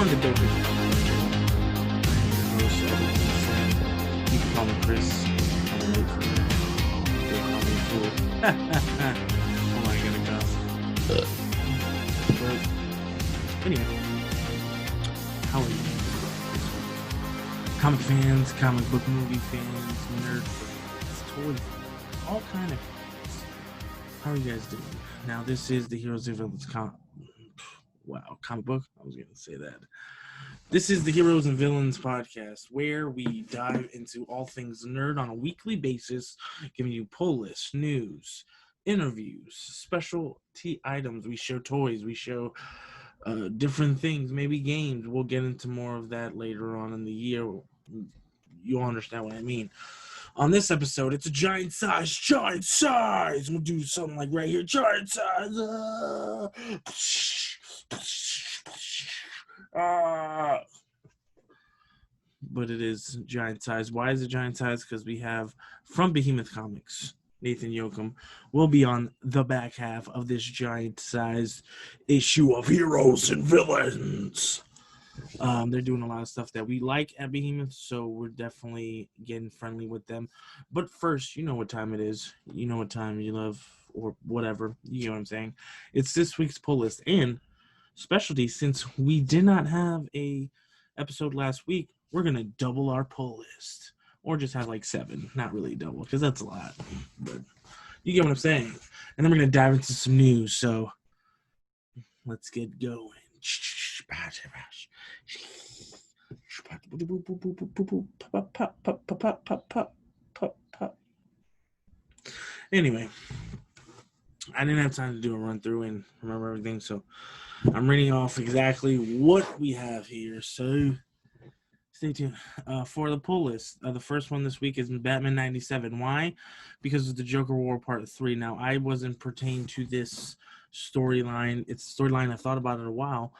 the dopest. You can call me Chris. I'm late for you. They call me fool. Oh my god, but anyway, how are you? Comic fans, comic book movie fans, nerd fans, toy fans, all kind of fans. How are you guys doing? Now, this is the Heroes and Villains comic book. I was going to say that. This is the Heroes and Villains podcast, where we dive into all things nerd on a weekly basis, giving you pull lists, news, interviews, specialty items. We show toys, we show different things, maybe games. We'll get into more of that later on in the year. You'll understand what I mean. On this episode, it's a giant size. We'll do something like right here, giant size. But it is giant size. Why is it giant size? Because we have from Behemoth Comics, Nathan Yocum will be on the back half of this giant size issue of Heroes and Villains. They're doing a lot of stuff that we like at Behemoth, so we're definitely getting friendly with them. But first, you know what time it is. You know what time you love, or whatever. You know what I'm saying. It's this week's pull list and specialty. Since we did not have a episode last week, we're gonna double our pull list, or just have like 7. Not really double, because that's a lot. But you get what I'm saying. And then we're gonna dive into some news. So let's get going. Anyway, I didn't have time to do a run through and remember everything, so I'm reading off exactly what we have here. So stay tuned for the pull list. The first one this week is Batman 97. Why? Because of the Joker War Part 3. Now, I wasn't pertaining to this storyline. It's a storyline I thought about in a while,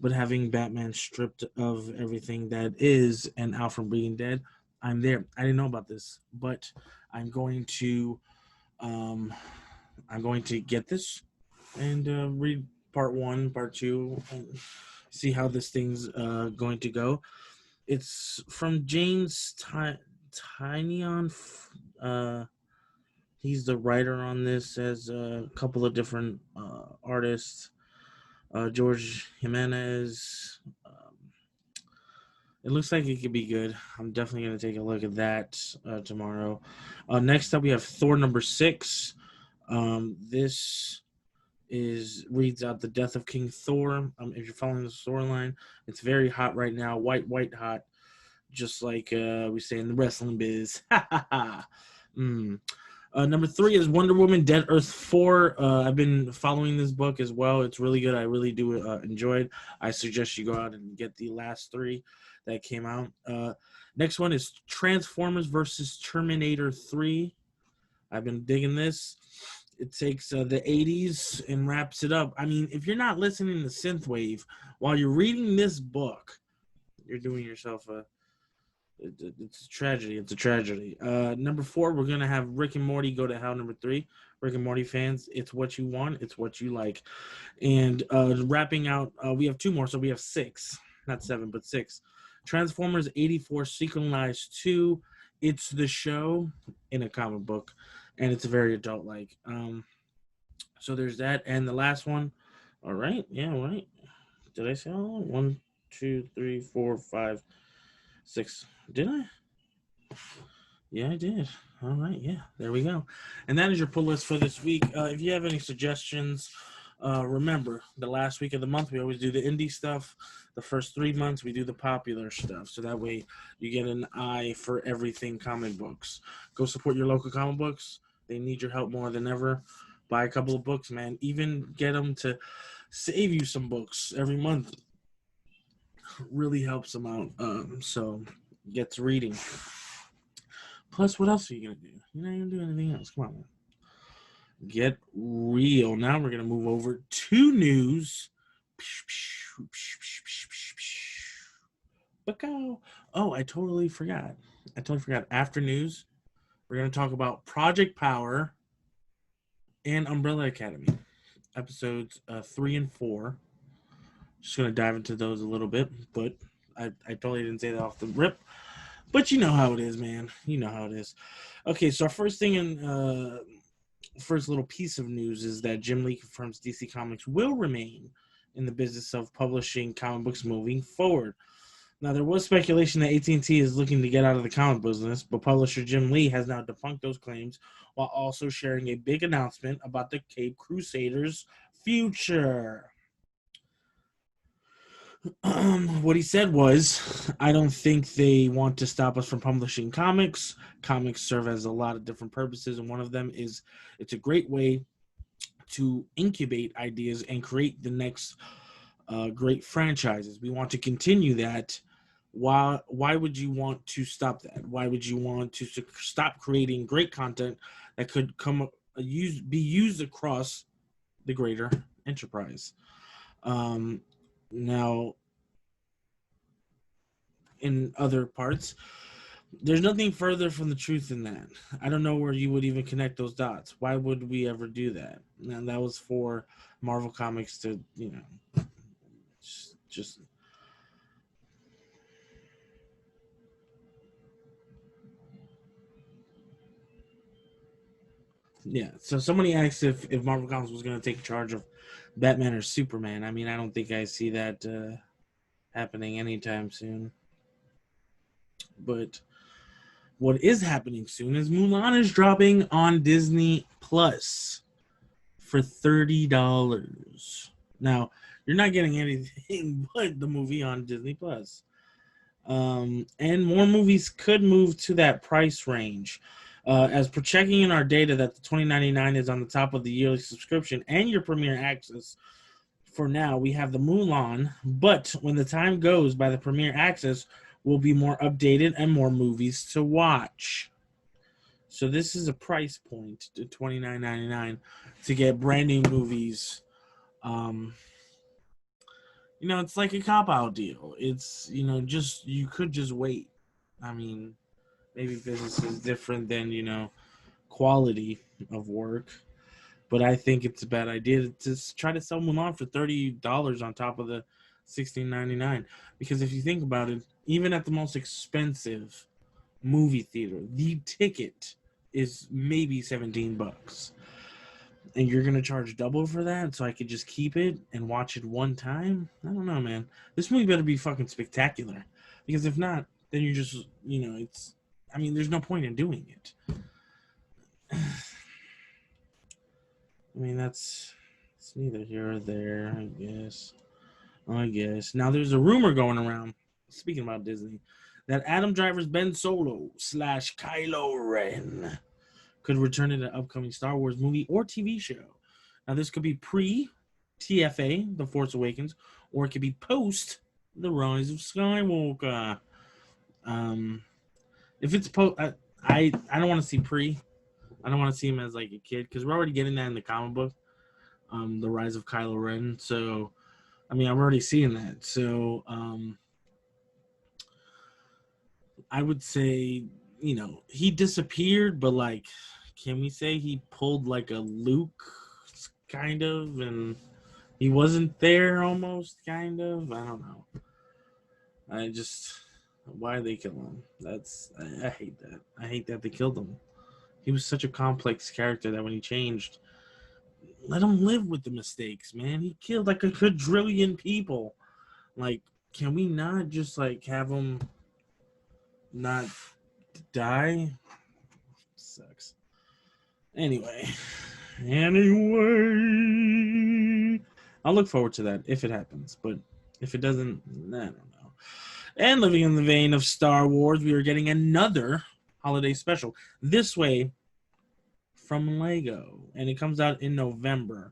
but having Batman stripped of everything that is and out from being dead, I'm there. I didn't know about this, but I'm going to get this and read part 1, part 2, and see how this thing's going to go. It's from James Tynion. He's the writer on this, as a couple of different artists. George Jimenez. It looks like it could be good. I'm definitely going to take a look at that tomorrow. Next up, we have Thor number 6. This reads out the death of King Thor. If you're following the storyline, it's very hot right now. White hot. Just like we say in the wrestling biz. Number 3 is Wonder Woman Dead Earth 4. I've been following this book as well. It's really good. I really do enjoy it. I suggest you go out and get the last 3 that came out. Next one is Transformers versus Terminator 3. I've been digging this. It takes the 80s and wraps it up. I mean, if you're not listening to Synthwave while you're reading this book, you're doing yourself it's a tragedy. It's a tragedy. Number 4, we're going to have Rick and Morty Go to Hell. Number 3, Rick and Morty fans, it's what you want. It's what you like. And wrapping out, we have 2 more, so we have 6. Not 7, but 6. Transformers 84 Synchronized 2. It's the show in a comic book, and it's very adult-like. So there's that. And the last one, all right. Yeah, right. Did I say all? 1, 2, 3, 4, 5, 6. Did I? Yeah, I did. All right. Yeah, there we go. And that is your pull list for this week. If you have any suggestions, remember, the last week of the month, we always do the indie stuff. The first 3 months, we do the popular stuff. So that way you get an eye for everything comic books. Go support your local comic books. They need your help more than ever. Buy a couple of books, man. Even get them to save you some books every month. Really helps them out. So get to reading. Plus, what else are you going to do? You're not going to do anything else. Come on, man. Get real. Now we're going to move over to news. Oh, I totally forgot. After news, we're going to talk about Project Power and Umbrella Academy. Episodes 3 and 4. Just gonna dive into those a little bit, but I totally didn't say that off the rip. But you know how it is, man. You know how it is. Okay, so our first thing in first little piece of news is that Jim Lee confirms DC Comics will remain in the business of publishing comic books moving forward. Now, there was speculation that AT&T is looking to get out of the comic business, but publisher Jim Lee has now debunked those claims while also sharing a big announcement about the Cape Crusaders' future. What he said was, I don't think they want to stop us from publishing comics. Comics serve as a lot of different purposes, and one of them is it's a great way to incubate ideas and create the next great franchises. We want to continue that. Why would you want to stop that? Why would you want to stop creating great content that could be used across the greater enterprise? Now, in other parts, there's nothing further from the truth than that. I don't know where you would even connect those dots. Why would we ever do that? And that was for Marvel Comics to, just yeah. So somebody asked if Marvel Comics was going to take charge of Batman or Superman. I mean, I don't think I see that happening anytime soon. But what is happening soon is Mulan is dropping on Disney Plus for $30. Now, you're not getting anything but the movie on Disney Plus. And more movies could move to that price range. As per checking in our data that the $20.99 is on the top of the yearly subscription and your premiere access. For now, we have the Mulan, but when the time goes by the premiere access, will be more updated and more movies to watch. So this is a price point to $29.99 to get brand new movies. It's like a cop-out deal. It's, you could just wait. I mean, maybe business is different than, quality of work. But I think it's a bad idea to try to sell Mulan for $30 on top of the $16.99. Because if you think about it, even at the most expensive movie theater, the ticket is maybe $17. And you're going to charge double for that so I could just keep it and watch it one time? I don't know, man. This movie better be fucking spectacular. Because if not, then you're just, there's no point in doing it. I mean, it's neither here or there, I guess. Now, there's a rumor going around, speaking about Disney, that Adam Driver's Ben Solo / Kylo Ren could return in an upcoming Star Wars movie or TV show. Now, this could be pre-TFA, The Force Awakens, or it could be post The Rise of Skywalker. If it's post, I don't want to see pre. I don't want to see him as like a kid because we're already getting that in the comic book, The Rise of Kylo Ren. So, I'm already seeing that. So, I would say, he disappeared, but like, can we say he pulled like a Luke kind of, and he wasn't there almost kind of? I don't know. Why they kill him? I hate that. I hate that they killed him. He was such a complex character that when he changed, let him live with the mistakes, man. He killed like a quadrillion people. Like, can we not just like have him not die? Sucks. Anyway, I'll look forward to that if it happens. But if it doesn't, I don't know. And living in the vein of Star Wars, we are getting another holiday special. This way from Lego, and it comes out in November.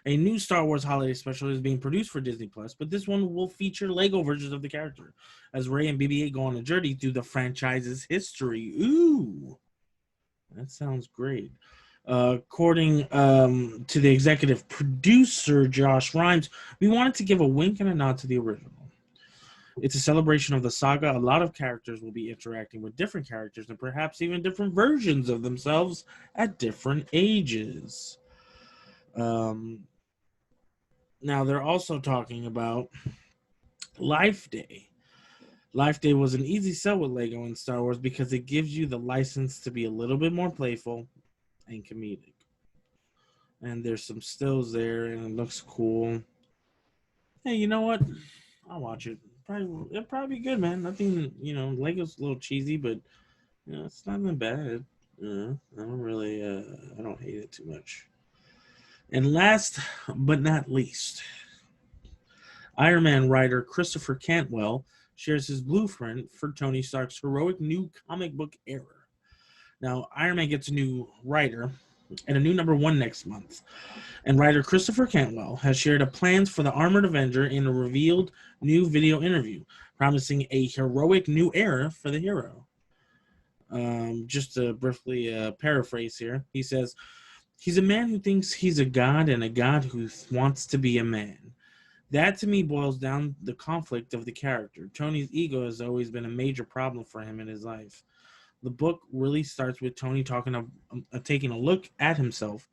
A new Star Wars holiday special is being produced for Disney Plus, but this one will feature Lego versions of the character as Rey and BB-8 go on a journey through the franchise's history. Ooh, that sounds great. According to the executive producer, Josh Rhimes, we wanted to give a wink and a nod to the original. It's a celebration of the saga. A lot of characters will be interacting with different characters and perhaps even different versions of themselves at different ages. Now they're also talking about Life Day. Life Day was an easy sell with Lego in Star Wars because it gives you the license to be a little bit more playful and comedic. And there's some stills there, and it looks cool. Hey, you know what? I'll watch it. It'll probably be good, man. Nothing, Lego's a little cheesy, but it's not that bad. I don't really, I don't hate it too much. And last but not least, Iron Man writer Christopher Cantwell shares his blueprint for Tony Stark's heroic new comic book era. Now, Iron Man gets a new writer and a new #1 next month. And writer Christopher Cantwell has shared a plans for the Armored Avenger in a revealed new video interview, promising a heroic new era for the hero. Just to briefly paraphrase here, he says, he's a man who thinks he's a god and a god who wants to be a man. That to me boils down the conflict of the character. Tony's ego has always been a major problem for him in his life. The book really starts with Tony taking a look at himself.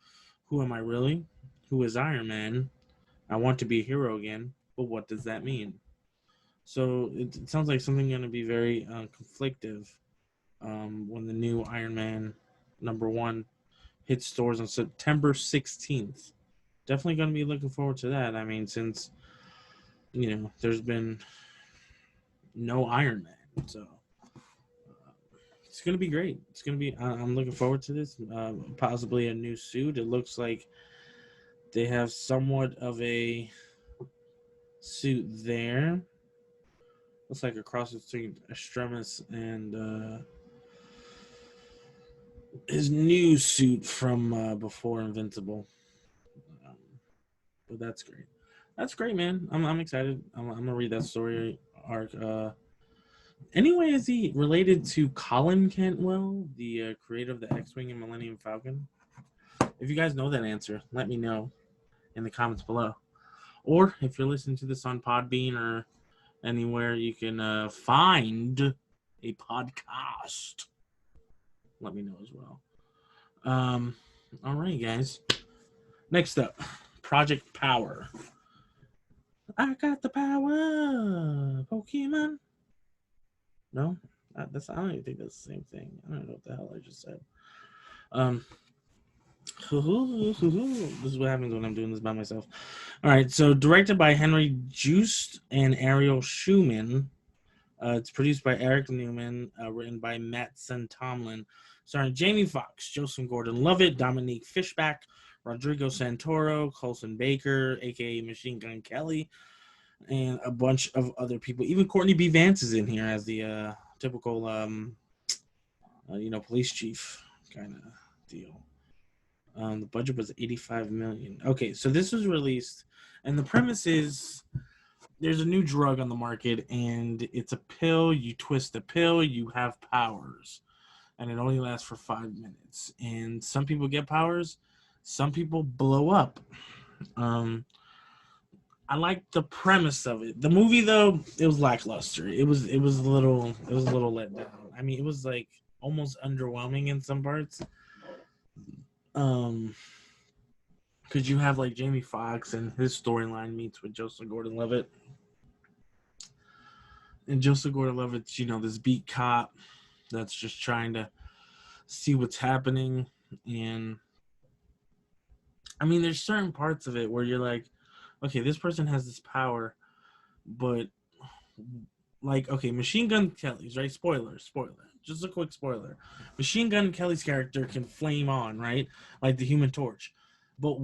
Who am I really? Who is Iron Man? I want to be a hero again, but what does that mean? So it sounds like something going to be very conflictive when the new Iron Man #1 hits stores on September 16th. Definitely going to be looking forward to that. I mean, since there's been no Iron Man, so it's going to be great. It's going to be. I'm looking forward to this. Possibly a new suit. It looks like they have somewhat of a suit there. Looks like a cross between Extremis and his new suit from before Invincible. But that's great. That's great, man. I'm excited. I'm gonna read that story arc. Anyway, is he related to Colin Cantwell, the creator of the X-Wing and Millennium Falcon? If you guys know that answer, let me know in the comments below. Or if you're listening to this on Podbean or anywhere you can find a podcast, let me know as well. All right, guys. Next up, Project Power. I got the power, Pokemon. No, I don't even think that's the same thing. I don't know what the hell I just said. This is what happens when I'm doing this by myself. All right, so directed by Henry Joost and Ariel Schumann. It's produced by Eric Newman, written by Mattson Tomlin, starring Jamie Foxx, Joseph Gordon-Levitt, Dominique Fishback, Rodrigo Santoro, Colson Baker, aka Machine Gun Kelly, and a bunch of other people. Even Courtney B. Vance is in here as the typical, police chief kind of deal. The budget was $85 million. Okay, so this was released, and the premise is there's a new drug on the market, and it's a pill. You twist the pill, you have powers, and it only lasts for 5 minutes. And some people get powers, some people blow up. I like the premise of it. The movie, though, it was lackluster. It was a little let down. I mean, it was like almost underwhelming in some parts. Because you have like Jamie Foxx and his storyline meets with Joseph Gordon-Levitt. And Joseph Gordon-Levitt's, this beat cop that's just trying to see what's happening. And I mean, there's certain parts of it where you're like, okay, this person has this power, but like, okay, Machine Gun Kelly's, right? Spoiler. Just a quick spoiler. Machine Gun Kelly's character can flame on, right? Like the Human Torch. But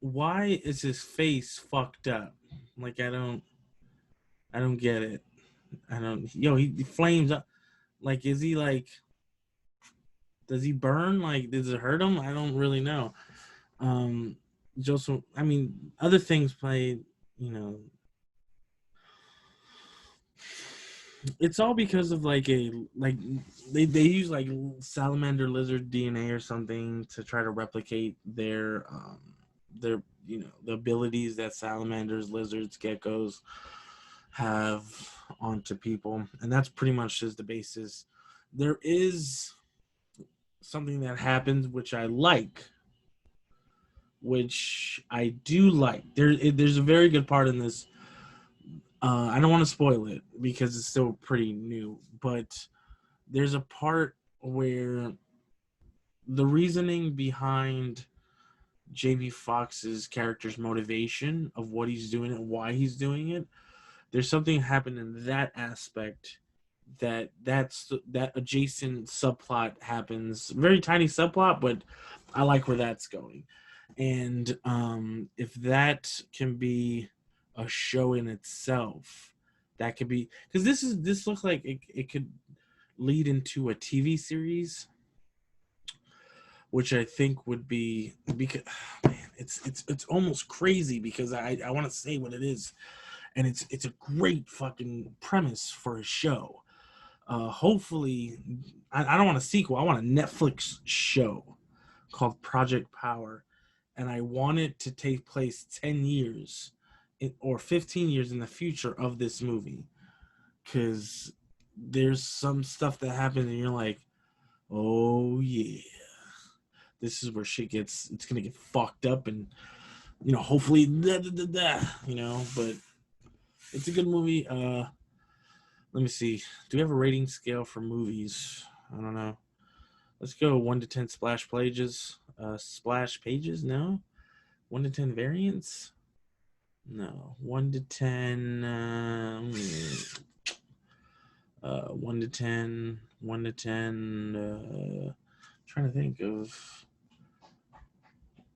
why is his face fucked up? Like, I don't get it. He flames up. Like, is he like, does he burn? Like, does it hurt him? I don't really know. Joseph, I mean, other things play, it's all because of like they use like salamander lizard DNA or something to try to replicate their the abilities that salamanders, lizards, geckos have onto people, and that's pretty much just the basis. There is something that happens which I like, which I do like. There's a very good part in this. I don't want to spoil it because it's still pretty new, but there's a part where the reasoning behind Jamie Foxx's character's motivation of what he's doing and why he's doing it, there's something happened in that aspect that adjacent subplot happens. Very tiny subplot, but I like where that's going. And if that can be a show in itself, that could be, because this looks like it could lead into a TV series, which I think would be, because man, it's almost crazy because I want to say what it is, and it's a great fucking premise for a show. Hopefully, I don't want a sequel. I want a Netflix show called Project Power, and I want it to take place 10 years or 15 years in the future of this movie, because there's some stuff that happens and you're like, oh yeah, this is where shit gets, it's gonna get fucked up, and hopefully but it's a good movie. Let me see, do we have a rating scale for movies? I don't know. Let's go 1 to 10 splash pages. No. 1 to 10 variants. No. 1 to 10 1 to 10 1 to 10 trying to think of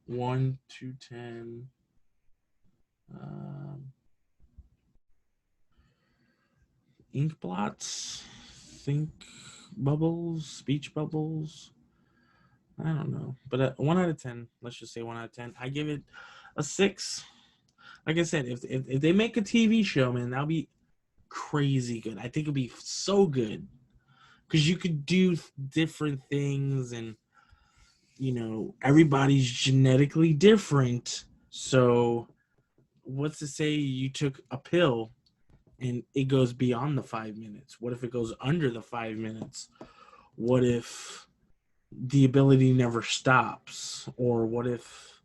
1 to 10 ink blots, think bubbles, speech bubbles. I don't know, but 1 out of 10. Let's just say 1 out of 10. I give it a 6. Like I said, if they make a TV show, man, that'll be crazy good. I think it'll be so good because you could do different things, and everybody's genetically different. So, what's to say you took a pill and it goes beyond the 5 minutes? What if it goes under the 5 minutes? What if the ability never stops? Or what if,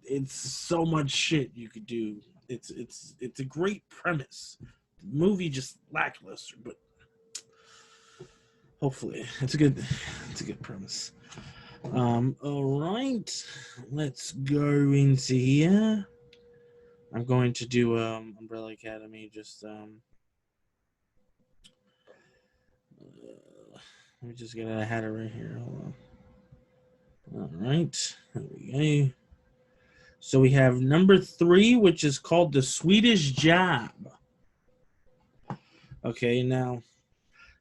it's so much shit you could do. It's a great premise. The movie just lackluster, but hopefully it's a good premise. All right, let's go into here. I'm going to do Umbrella Academy. Just let me just get it. I had it right here. Hold on. All right, there we go. So we have number 3, which is called The Swedish Job. Okay, now,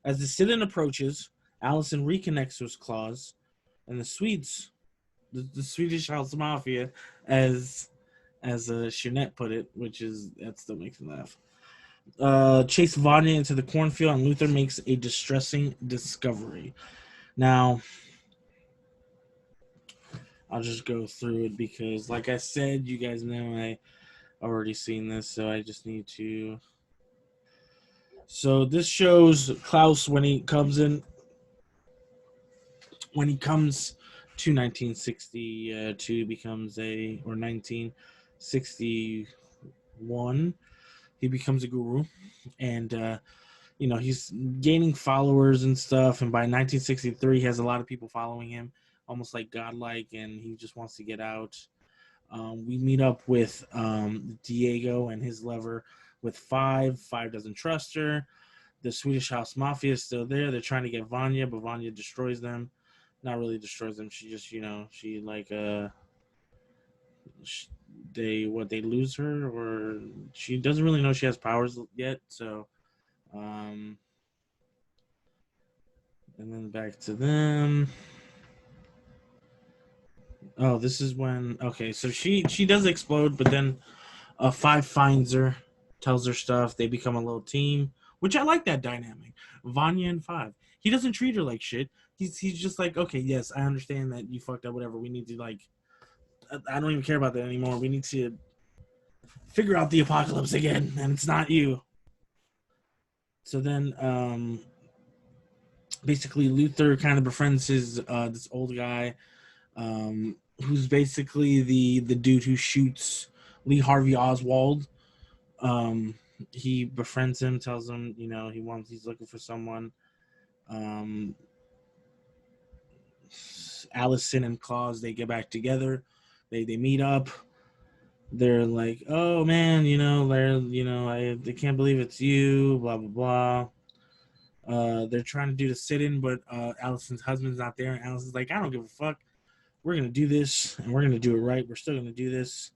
as the sit-in approaches, Allison reconnects with Claus, and the Swedish House Mafia, as Shunette put it, that still makes me laugh. Chase Vanya into the cornfield, and Luther makes a distressing discovery. Now, I'll just go through it because, like I said, you guys know I already seen this, so I just need to. So this shows Klaus when he comes to 1962, becomes or 1961, he becomes a guru, and he's gaining followers and stuff. And by 1963, he has a lot of people following him, almost like godlike, and he just wants to get out. We meet up with Diego and his lover with Five. Five doesn't trust her. The Swedish House Mafia is still there. They're trying to get Vanya, but Vanya destroys them. Not really destroys them. She just, they lose her, or she doesn't really know she has powers yet. So, and then back to them. Oh, this is when, okay, so she does explode, but then Five finds her, tells her stuff. They become a little team, which I like that dynamic. Vanya and Five. He doesn't treat her like shit. He's just like, okay, yes, I understand that you fucked up, whatever. We need to, I don't even care about that anymore. We need to figure out the apocalypse again, and it's not you. So then, basically, Luther kind of befriends his this old guy. who's basically the dude who shoots Lee Harvey Oswald. Um, he befriends him, tells him, he's looking for someone. Um, Allison and Claus, they get back together. They meet up. They're like, oh man, they can't believe it's you, blah blah blah. They're trying to do the sit-in, but Allison's husband's not there, and Allison's like, I don't give a fuck. We're gonna do this, and we're gonna do it right. We're still gonna do this.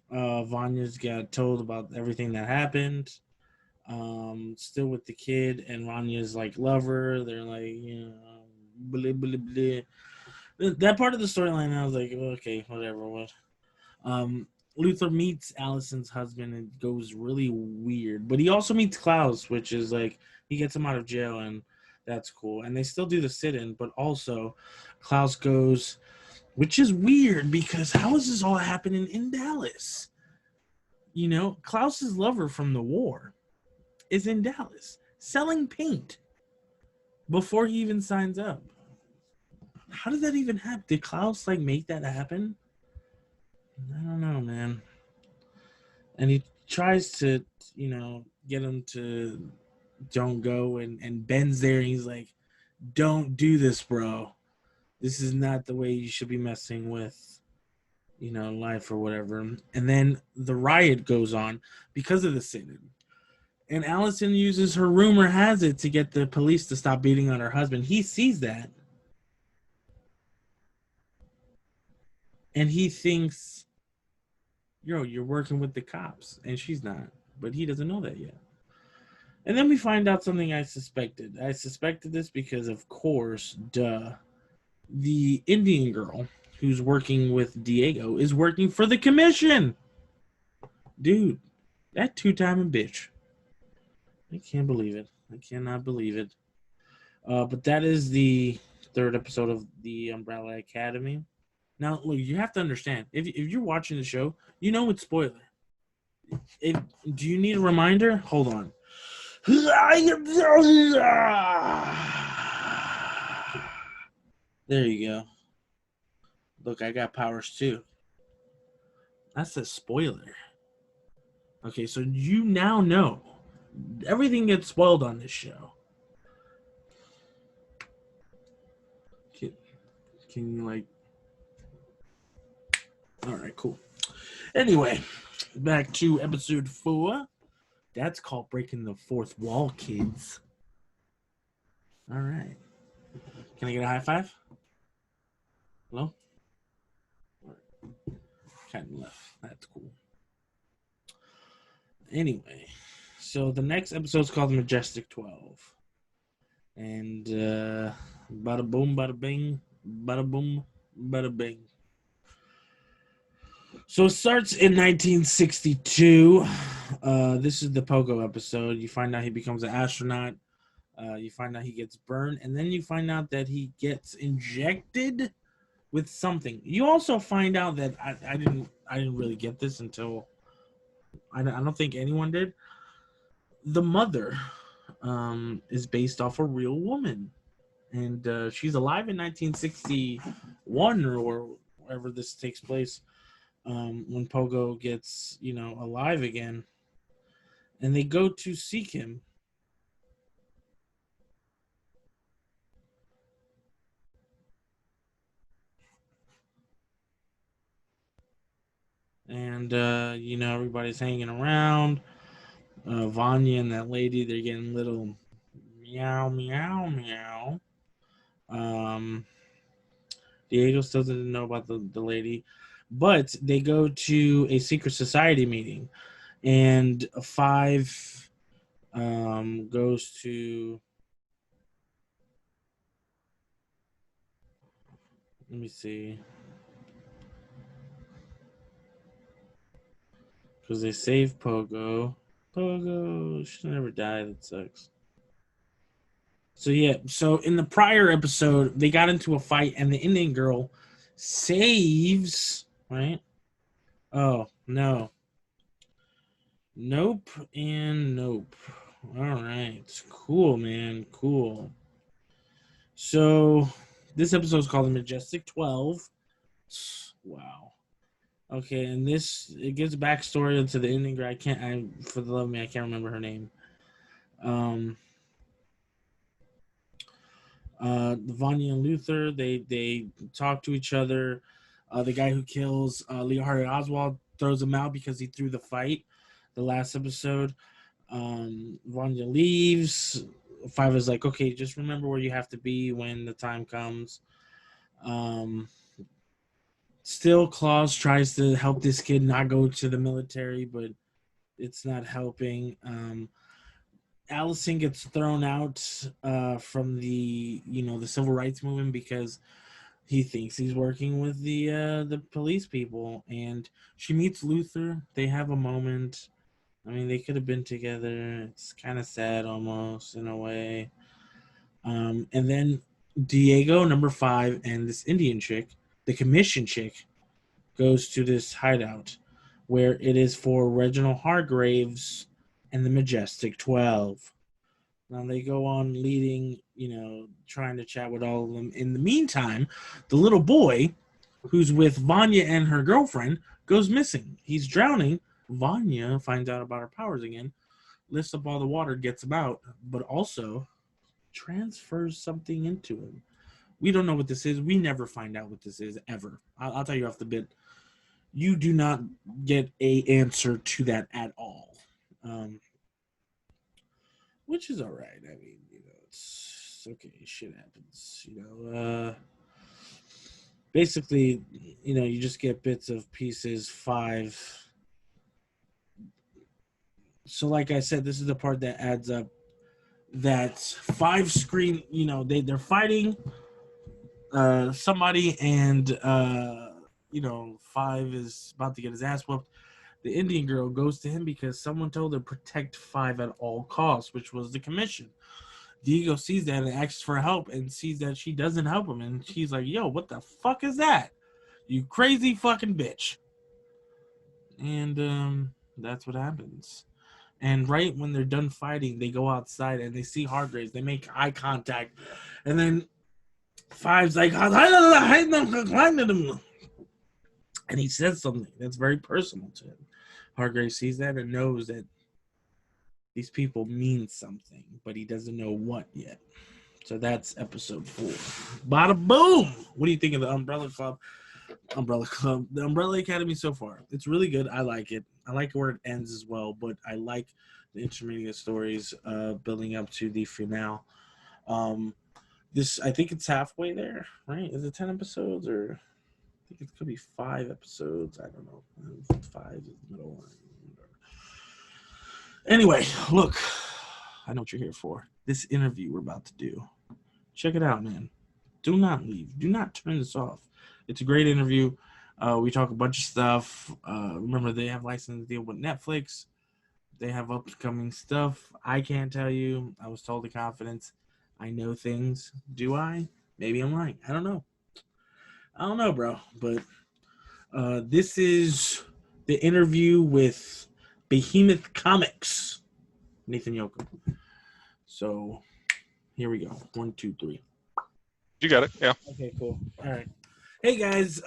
Vanya's got told about everything that happened. Still with the kid, and Vanya's like lover. They're like, blah blah blah. That part of the storyline, I was like, okay, whatever. What? Luther meets Allison's husband and it goes really weird. But he also meets Klaus, which is like he gets him out of jail, and that's cool. And they still do the sit-in, but also Klaus goes, which is weird because how is this all happening in Dallas? Klaus's lover from the war is in Dallas selling paint before he even signs up. How did that even happen? Did Klaus make that happen? I don't know, man. And he tries to, get him to don't go, and Ben's there, and he's like, don't do this, bro. This is not the way you should be messing with, life or whatever. And then the riot goes on because of the sit-in. And Allison uses her rumor has it to get the police to stop beating on her husband. He sees that. And he thinks, you're working with the cops. And she's not. But he doesn't know that yet. And then we find out something I suspected. I suspected this because, of course, the Indian girl who's working with Diego is working for the commission. Dude, that two-timing bitch. I can't believe it. I cannot believe it. But that is the third episode of the Umbrella Academy. Now, look, you have to understand. If you're watching the show, you know it's spoiler. Do you need a reminder? Hold on. There you go. Look, I got powers too. That's a spoiler. Okay, so you now know. Everything gets spoiled on this show. Can you Alright, cool. Anyway, back to episode 4. That's called Breaking the Fourth Wall, kids. Alright. Can I get a high five? Hello? Kind of left. That's cool. Anyway, so the next episode is called Majestic 12. And bada boom, bada bing, bada boom, bada bing. So it starts in 1962. This is the Pogo episode. You find out he becomes an astronaut. You find out he gets burned, and then you find out that he gets injected with something. You also find out that I didn't really get this until I don't think anyone did. The mother is based off a real woman, and she's alive in 1961 or wherever this takes place. When Pogo gets alive again, and they go to seek him. And everybody's hanging around. Vanya and that lady, they're getting little meow meow meow. Diego still doesn't know about the lady, but they go to a secret society meeting, and 5 goes to. Let me see. Because they save Pogo. Pogo should never die. That sucks. So yeah, so in the prior episode, they got into a fight, and the Indian girl saves. Right? Oh no. Nope and nope. All right, cool, man, cool. So This episode is called The Majestic 12. Wow. Okay, and it gives backstory into the Indian girl. For the love of me, I can't remember her name. Vanya and Luther, they talk to each other. The guy who kills Leonhardt Oswald throws him out because he threw the fight. The last episode, Vanya leaves. Five is like, okay, just remember where you have to be when the time comes. Still, Claus tries to help this kid not go to the military, but it's not helping. Allison gets thrown out from the civil rights movement because he thinks he's working with the police people, and she meets Luther. They have a moment. I mean, they could have been together. It's kind of sad almost in a way. And then Diego, number 5, and this Indian chick, the commission chick, goes to this hideout where it is for Reginald Hargraves and the Majestic 12. Now they go on leading, trying to chat with all of them. In the meantime, the little boy who's with Vanya and her girlfriend goes missing. He's drowning. Vanya finds out about her powers again, lifts up all the water, gets him out, but also transfers something into him. We don't know what this is. We never find out what this is ever. I'll tell you off the bit. You do not get a answer to that at all. Which is all right. I mean, it's okay. Shit happens. Basically, you just get bits of pieces. 5. So, like I said, this is the part that adds up. That 5 screen. They're fighting somebody, and 5 is about to get his ass whooped. The Indian girl goes to him because someone told her protect 5 at all costs, which was the commission. Diego sees that and asks for help and sees that she doesn't help him. And she's like, yo, what the fuck is that? You crazy fucking bitch. And that's what happens. And right when they're done fighting, they go outside and they see Hargraves. They make eye contact. And then 5's like, and he says something that's very personal to him. Hargraves sees that and knows that these people mean something, but he doesn't know what yet. So that's episode 4. Bada boom! What do you think of the Umbrella Club, the Umbrella Academy so far? It's really good. I like it. I like where it ends as well, but I like the intermediate stories building up to the finale. I think it's halfway there, right? Is it 10 episodes or? I think it could be 5 episodes. I don't know. 5 is the middle one. Anyway, look, I know what you're here for. This interview we're about to do. Check it out, man. Do not leave. Do not turn this off. It's a great interview. We talk a bunch of stuff. Remember, they have license deal with Netflix. They have upcoming stuff. I can't tell you. I was told in confidence. I know things. Do I? Maybe I'm lying. I don't know. Bro. But this is the interview with Behemoth Comics, Nathan Yocum. So here we go. 1, 2, 3. You got it. Yeah. Okay, cool. All right. Hey guys,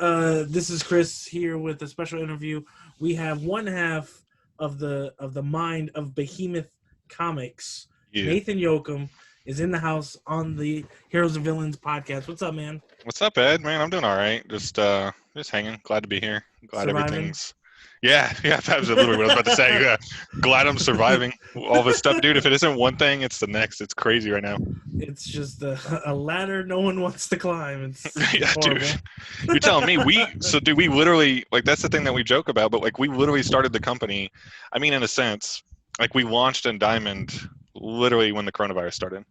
this is Chris here with a special interview. We have one half of the mind of Behemoth Comics. Yeah. Nathan Yocum is in the house on the Heroes and Villains podcast. What's up, man? What's up, Ed? Man, I'm doing all right. Just hanging. Glad to be here. Glad surviving. Everything's. Yeah, that was literally what I was about to say. Yeah. Glad I'm surviving all this stuff, dude. If it isn't one thing, it's the next. It's crazy right now. It's just a ladder no one wants to climb. It's yeah, horrible. Dude. You're telling me we literally, like, that's the thing that we joke about, but like we literally started the company. I mean, in a sense, like we launched in Diamond literally when the coronavirus started.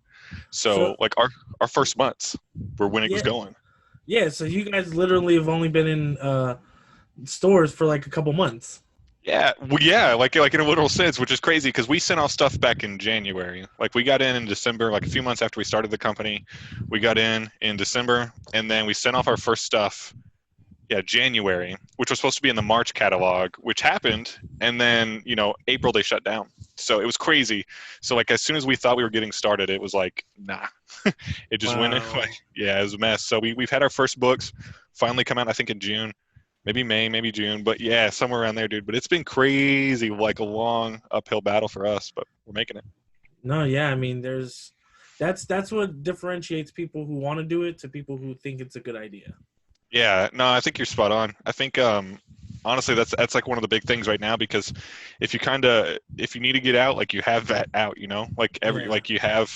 So like our first months were when it was going. Yeah, so you guys literally have only been in stores for like a couple months. Yeah, well, yeah, like in a literal sense, which is crazy because we sent our stuff back in January. Like we got in December, like a few months after we started the company. We got in December, and then we sent off our first stuff, January, which was supposed to be in the March catalog, which happened, and then April they shut down. So it was crazy. So like as soon as we thought we were getting started, it was like, nah, It just went like, Wow. yeah, it was a mess. So we've had our first books finally come out, I think in June, maybe May, maybe June, but yeah, somewhere around there, dude. But it's been crazy, like a long uphill battle for us, but we're making it. No, yeah, I mean, that's what differentiates people who want to do it to people who think it's a good idea. Yeah, no, I think you're spot on. I think honestly that's like one of the big things right now because if you need to get out, like you have that out, you know? Like Yeah, you have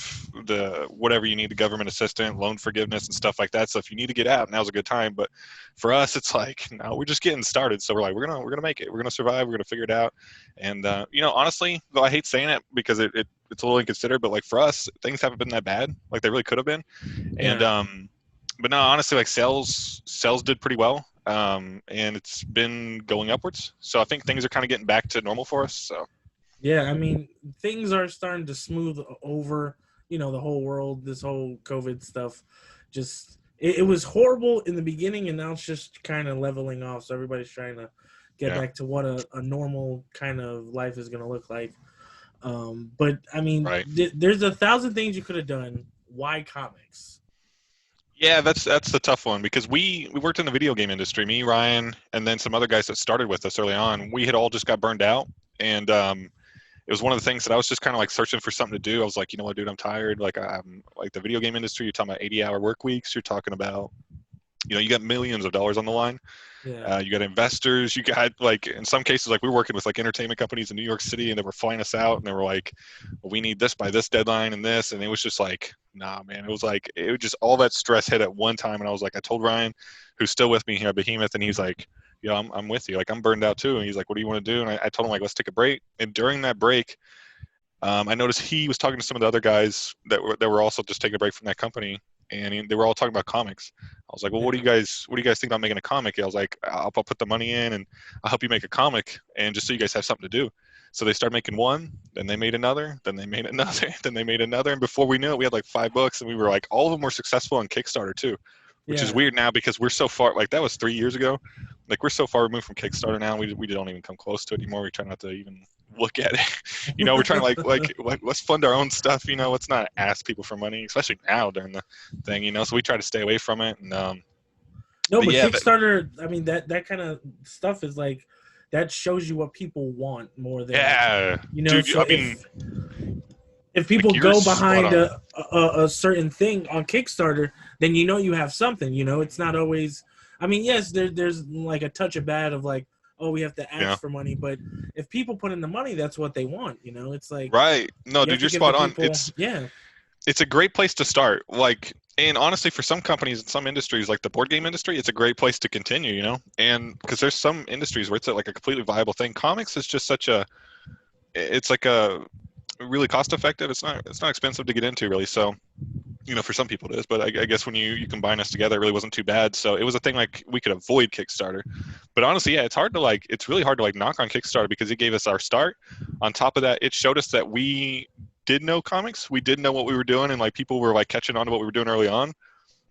the whatever you need, the government assistance, loan forgiveness and stuff like that. So if you need to get out, now's a good time. But for us it's like, no, we're just getting started. So we're like we're gonna make it. We're gonna survive, we're gonna figure it out. And honestly, though I hate saying it because it's a little inconsiderate, but like for us, things haven't been that bad. Like they really could have been. And yeah, but no, honestly, like sales did pretty well, and it's been going upwards. So I think things are kind of getting back to normal for us. So yeah. I mean, things are starting to smooth over. The whole world, this whole COVID stuff, just it was horrible in the beginning, and now it's just kind of leveling off. So everybody's trying to get yeah, back to what a normal kind of life is going to look like. But I mean, right. there's 1,000 things you could have done. Why comics? Yeah, that's the tough one because we worked in the video game industry. Me, Ryan, and then some other guys that started with us early on. We had all just got burned out, and it was one of the things that I was just kind of like searching for something to do. I was like, you know what, dude, I'm tired. Like I'm like the video game industry. You're talking about 80-hour work weeks. You're talking about you got millions of dollars on the line. Yeah, You got investors. You got like in some cases, like we were working with like entertainment companies in New York City, and they were flying us out, and they were like, well, "We need this by this deadline and this," and it was just like, nah, man. It was just all that stress hit at one time, and I was like, I told Ryan, who's still with me here at Behemoth, and he's like, "Yeah, I'm with you. Like I'm burned out too." And he's like, "What do you want to do?" And I told him like, "Let's take a break." And during that break, I noticed he was talking to some of the other guys that were also just taking a break from that company, and they were all talking about comics. I was like, "Well, yeah, what do you guys think about making a comic?" I was like, I'll put the money in, and I'll help you make a comic, and just so you guys have something to do." So they started making one, then they made another, then they made another, then they made another, and before we knew it, we had like 5 books, and we were like, all of them were successful on Kickstarter too, which is yeah. weird now because we're so far. Like that was 3 years ago. Like we're so far removed from Kickstarter now, we don't even come close to it anymore. We try not to even look at it. We're trying to like let's fund our own stuff. Let's not ask people for money, especially now during the thing. So we try to stay away from it. And No, but but yeah, Kickstarter. I mean, that kind of stuff is like that shows you what people want more than yeah, dude. So I mean, if like people you're go spot behind on. a certain thing on Kickstarter, then you have something. It's not always. I mean, yes, there's like a touch of bad of like, oh, we have to Yeah, ask for money, but if people put in the money, that's what they want. It's like right. No, you have dude, to you're give the spot on. people, yeah, It's a great place to start. Like, and honestly, for some companies and some industries, like the board game industry, it's a great place to continue. And because there's some industries where it's like a completely viable thing. Comics is just it's like a really cost effective. It's not expensive to get into really. So for some people it is, but I guess when you combine us together, it really wasn't too bad. So it was a thing like we could avoid Kickstarter, but honestly, yeah, it's really hard to like knock on Kickstarter because it gave us our start. On top of that, it showed us that we did know comics, we did know what we were doing, and like people were like catching on to what we were doing early on.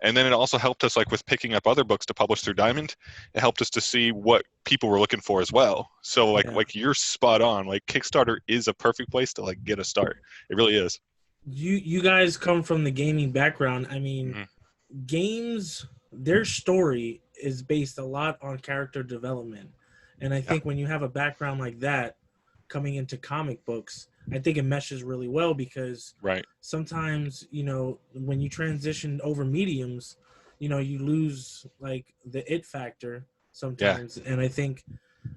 And then it also helped us like with picking up other books to publish through Diamond. It helped us to see what people were looking for as well. So like yeah. like you're spot on. Like Kickstarter is a perfect place to like get a start. It really is. You guys come from the gaming background. I mean, Hmm. games, their story is based a lot on character development. And I Yeah. think when you have a background like that coming into comic books, I think it meshes really well because Right. sometimes, when you transition over mediums, you lose like the it factor Yeah. sometimes. And I think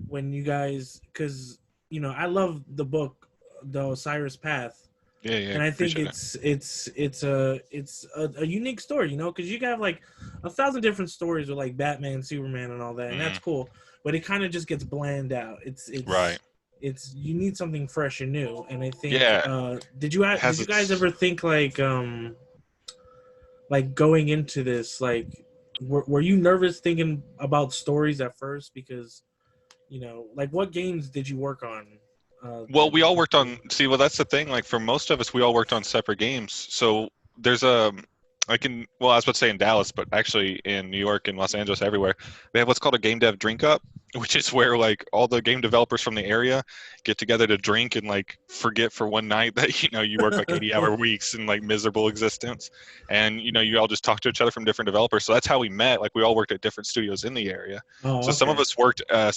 when you guys, because, I love the book, The Osiris Path, Yeah. Yeah. and I think Appreciate it. it's a unique story, because you have like 1,000 different stories with like Batman, Superman, and all that, and that's Hmm. cool. But it kind of just gets bland out. Right. It's you need something fresh and new. And I think Yeah. It did has you guys its. ever think like going into this, like were you nervous thinking about stories at first? Because like what games did you work on Well, we all worked on. See, well, that's the thing. Like for most of us, we all worked on separate games. So there's well, I was about to say in Dallas, but actually in New York and Los Angeles, everywhere, they have what's called a game dev drink up. which is where like all the game developers from the area get together to drink and like forget for one night that you work like 80-hour weeks and like miserable existence, and you all just talk to each other from different developers. So that's how we met. Like we all worked at different studios in the area. Oh, So okay. some of us worked at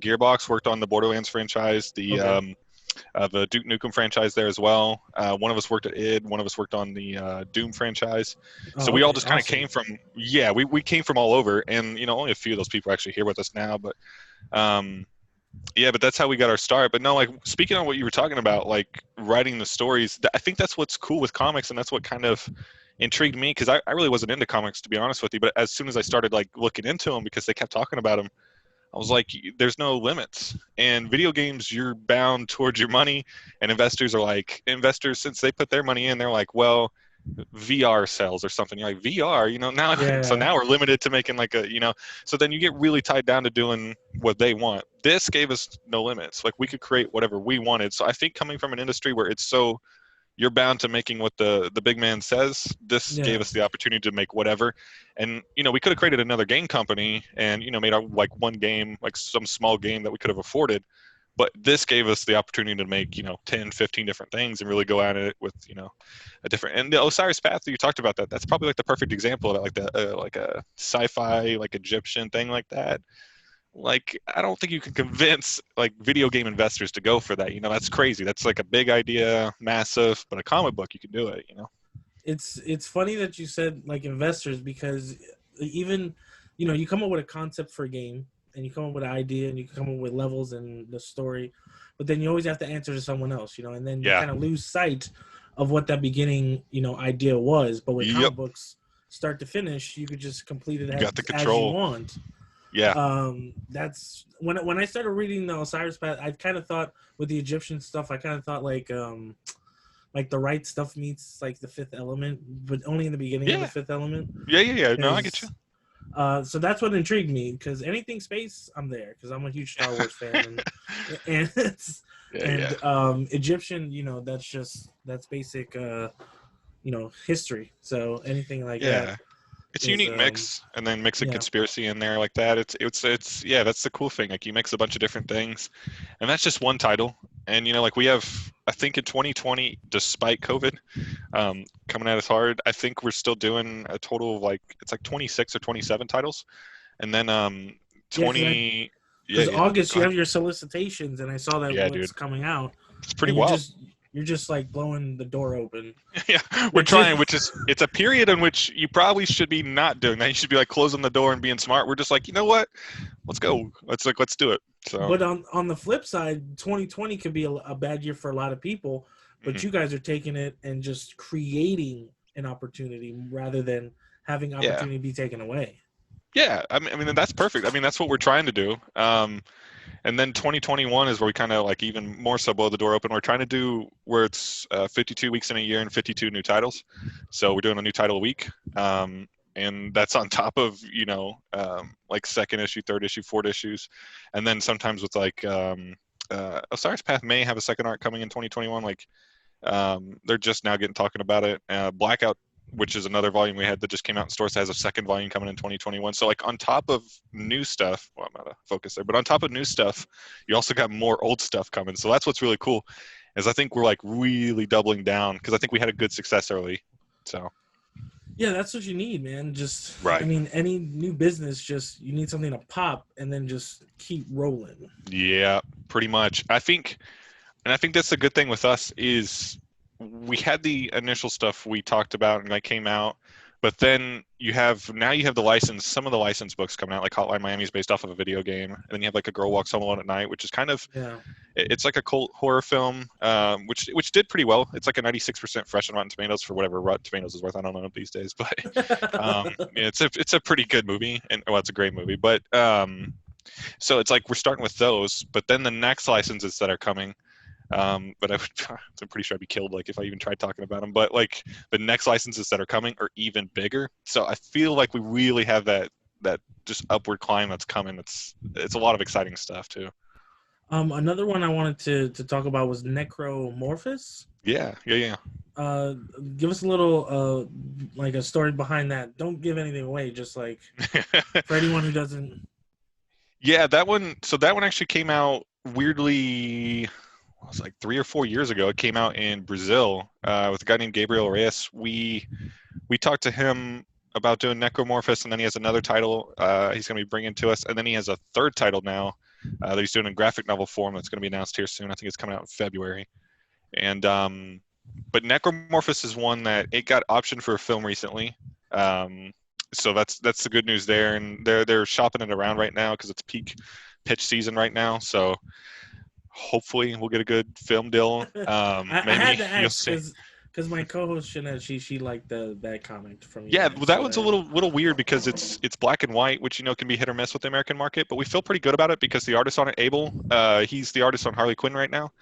Gearbox, worked on the Borderlands franchise, Okay. the Duke Nukem franchise there as well. One of us worked at id, one of us worked on the Doom franchise. So Oh, we all okay. just kind of Awesome. came from, yeah, we came from all over, and only a few of those people are actually here with us now, but um, yeah, but that's how we got our start. But no, like speaking on what you were talking about, like writing the stories, I think that's what's cool with comics, and that's what kind of intrigued me, because I really wasn't into comics, to be honest with you. But as soon as I started like looking into them, because they kept talking about them, I was like, there's no limits. And video games, you're bound towards your money, and investors, since they put their money in, they're like, well, VR sells or something. You're like, VR, now, so Yeah. now we're limited to making like so then you get really tied down to doing what they want. This gave us no limits. Like we could create whatever we wanted. So I think coming from an industry where it's so you're bound to making what the big man says, this gave Yeah. us the opportunity to make whatever. And we could have created another game company and made our like one game, like some small game that we could have afforded, but this gave us the opportunity to make 10, 15 different things and really go at it with a different. And the Osiris Path that you talked about, that's probably like the perfect example of it, like like a sci-fi like Egyptian thing like that. Like I don't think you can convince like video game investors to go for that. That's crazy. That's like a big idea, massive, but a comic book you can do it. It's funny that you said like investors, because even you come up with a concept for a game, and you come up with an idea, and you come up with levels and the story, but then you always have to answer to someone else, and then you Yeah. kind of lose sight of what that beginning idea was. But with Yep. comic books, start to finish, you could just complete it You got the as you control. want. Yeah. That's when I started reading the Osiris Path, I kind of thought with the Egyptian stuff, I kind of thought like the right stuff meets like the Fifth Element, but only in the beginning of the Yeah. Fifth Element. Yeah. Yeah. Yeah. No, I get you. Because so that's what intrigued me. Because anything space, I'm there. Because I'm a huge Star Wars fan, and it's, Yeah. Yeah. and Egyptian, that's basic, history. So anything like that Yeah. It's a is, unique mix, and then mix a yeah, conspiracy in there like that. It's yeah, that's the cool thing. Like you mix a bunch of different things, and that's just one title. And like we have, I think in 2020, despite COVID coming at us hard, I think we're still doing a total of like it's like 26 or 27 titles, and then yeah. 20. Yeah, Because yeah. August Go you ahead. have your solicitations, and I saw that Yeah, dude, what's coming out, it's pretty and wild. you're just like blowing the door open, Yeah, we're which trying, is which is it's a period in which you probably should be not doing that. You should be like closing the door and being smart. We're just like, you know what? Let's go. Let's do it. So, But on the flip side, 2020 could be a bad year for a lot of people. But mhm. you guys are taking it and just creating an opportunity rather than having Yeah, opportunity be taken away. yeah. I mean that's perfect. I mean that's what we're trying to do. And then 2021 is where we kind of like even more so blow the door open. We're trying to do where it's 52 weeks in a year and 52 new titles. So we're doing a new title a week. And that's on top of like second issue, third issue, fourth issues, and then sometimes with like Osiris Path may have a second arc coming in 2021. Like they're just now getting talking about it. Blackout, which is another volume we had that just came out in stores, has a second volume coming in 2021. So like on top of new stuff, well, I'm out of focus there, but on top of new stuff, you also got more old stuff coming. So that's what's really cool, is I think we're like really doubling down because I think we had a good success early. So Yeah, that's what you need, man. I right. mean, any new business, just you need something to pop and then just keep rolling. Yeah, pretty much. I think that's the good thing with us is we had the initial stuff we talked about and that came out, but then you have the license. Some of the license books coming out, like Hotline Miami is based off of a video game, and then you have like A Girl Walks Home Alone at Night, which is kind of Yeah. it's like a cult horror film, which did pretty well. It's like a 96% fresh on Rotten Tomatoes for whatever Rotten Tomatoes is worth. I don't know these days, but yeah, it's a pretty good movie, and well, it's a great movie, but so it's like we're starting with those, but then the next licenses that are coming. But I'm pretty sure I'd be killed like if I even tried talking about them. But like the next licenses that are coming are even bigger. So I feel like we really have that just upward climb that's coming. It's a lot of exciting stuff too. Another one I wanted to talk about was Necromorphous. Yeah, yeah, yeah. Uh, Give us a little like a story behind that. Don't give anything away. Just like for anyone who doesn't. Yeah, that one. So that one actually came out weirdly. It was like 3 or 4 years ago. It came out in Brazil with a guy named Gabriel Reyes. We talked to him about doing Necromorphos, and then he has another title he's going to be bringing to us, and then he has a third title now that he's doing in graphic novel form that's going to be announced here soon. I think it's coming out in February. And but Necromorphos is one that it got optioned for a film recently. So that's the good news there, and they're shopping it around right now because it's peak pitch season right now. So hopefully we'll get a good film deal. I had Maybe to you'll ask see. because my co-host Shanette, she liked that comment from you Yeah, guys. well, that So one's a little weird because it's black and white, which can be hit or miss with the American market. But we feel pretty good about it because the artist on it, Abel, he's the artist on Harley Quinn right now,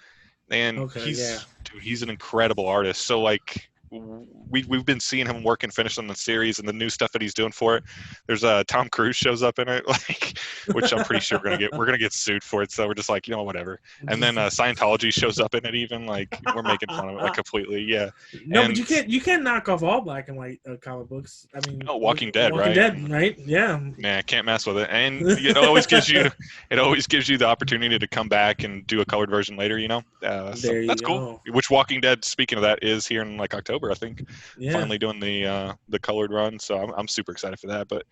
and okay, yeah, he's an incredible artist. So like we've been seeing him work and finish on the series and the new stuff that he's doing for it. There's Tom Cruise shows up in it, like which I'm pretty sure we're gonna get sued for it. So we're just like whatever. And then Scientology shows up in it even like we're making fun of it like completely. Yeah, no, but and you can't knock off all black and white comic books. I mean, no, Walking Dead, Walking right? Dead, right? Yeah. Yeah, can't mess with it, and it always gives you the opportunity to come back and do a colored version later. So There that's you cool. go. Which Walking Dead, speaking of that, is here in like October, I think, Yeah. finally doing the colored run. So I'm super excited for that. But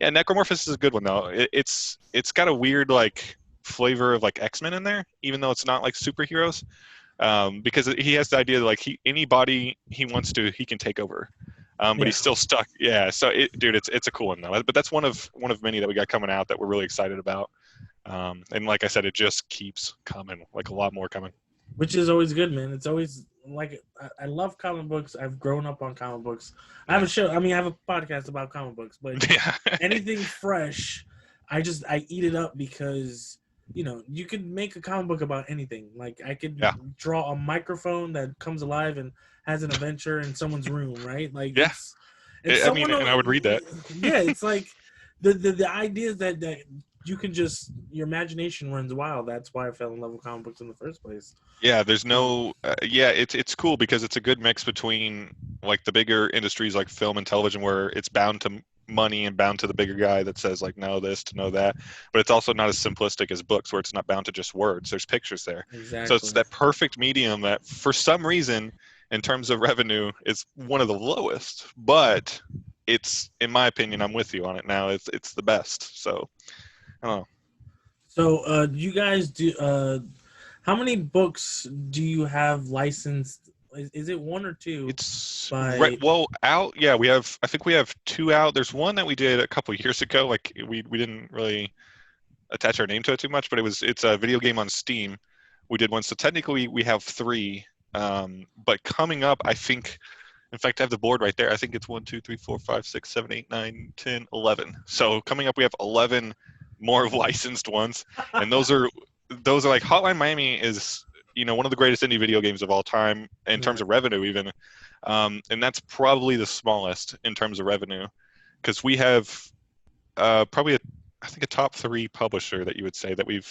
yeah, Necromorphos is a good one though. It's got a weird like flavor of like X-Men in there, even though it's not like superheroes. Because he has the idea that like anybody he wants to, he can take over. But Yeah. he's still stuck. Yeah. So dude, it's a cool one though. But that's one of many that we got coming out that we're really excited about. And like I said, it just keeps coming, like a lot more coming. Which is always good, man. It's always like I love comic books. I've grown up on comic books. I have Yeah. a show. I mean, I have a podcast about comic books, but Yeah. anything fresh, I eat it up because you could make a comic book about anything. Like I could Yeah. draw a microphone that comes alive and has an adventure in someone's room, right? Like Yeah. it's I mean, someone. and I would read that. Yeah, it's like the idea that you can just your imagination runs wild. That's why I fell in love with comic books in the first place. Yeah, there's no. Yeah, it's cool because it's a good mix between like the bigger industries like film and television, where it's bound to money and bound to the bigger guy that says like know this to know that, but it's also not as simplistic as books where it's not bound to just words. There's pictures there, so it's Exactly. that perfect medium that for some reason, in terms of revenue, is one of the lowest, but it's in my opinion, I'm with you on it now. It's the best. So I don't know. So, you guys do. How many books do you have licensed? Is it one or two? It's right. By Well, out. Yeah, we have. I think we have two out. There's one that we did a couple years ago. Like we didn't really attach our name to it too much, but it's a video game on Steam. We did one, so technically we have three. But coming up, I think. In fact, I have the board right there. I think it's 1, 2, 3, 4, 5, 6, 7, 8, 9, 10, 11. So coming up, we have 11 more licensed ones, and those are like Hotline Miami is one of the greatest indie video games of all time in terms yeah, of revenue even, and that's probably the smallest in terms of revenue because we have probably I think a top three publisher that you would say that we're